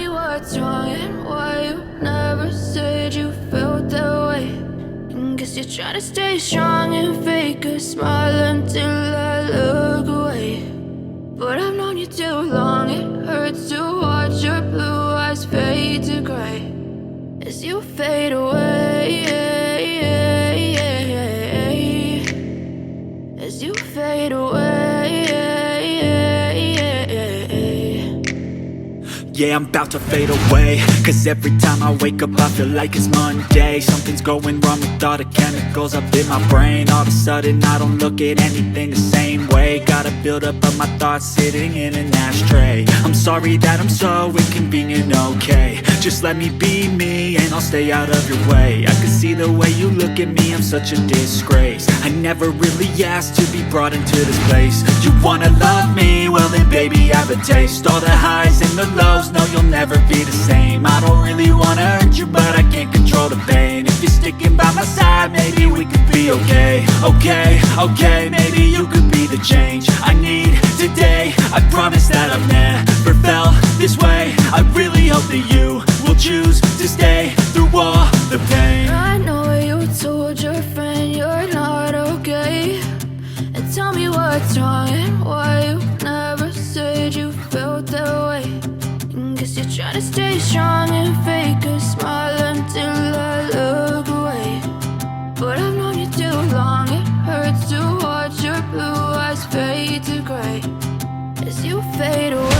me what's wrong and why you never said you felt that way. And guess you're trying to stay strong and fake a smile until I look away. But I've known you too long, it hurts to watch your blue eyes fade to gray as you fade away, as you fade away. Yeah, I'm about to fade away, cause every time I wake up I feel like it's Monday. Something's going wrong with all the chemicals up in my brain. All of a sudden I don't look at anything the same way. Got a buildup of my thoughts sitting in an ashtray. I'm sorry that I'm so inconvenient, okay. Just let me be me and I'll stay out of your way. I can see the way you look at me, I'm such a disgrace. I never really asked to be brought into this place. You wanna love me? Well then baby I have a taste. All the highs and the lows, no you'll never be the same. I don't really wanna hurt you but I can't control the pain. If you're sticking by my side maybe we could be okay. Okay, maybe you could be the change I need today. I promise that I've never felt this way. I really hope that you will choose to stay through all the pain. I know you told your friend you're not okay, and tell me what's wrong and why you never said you felt that way. And guess you're trying to stay strong and fake a smile until I look away. But I've known you too long, it hurts to watch your blue eyes fade to gray as you fade away.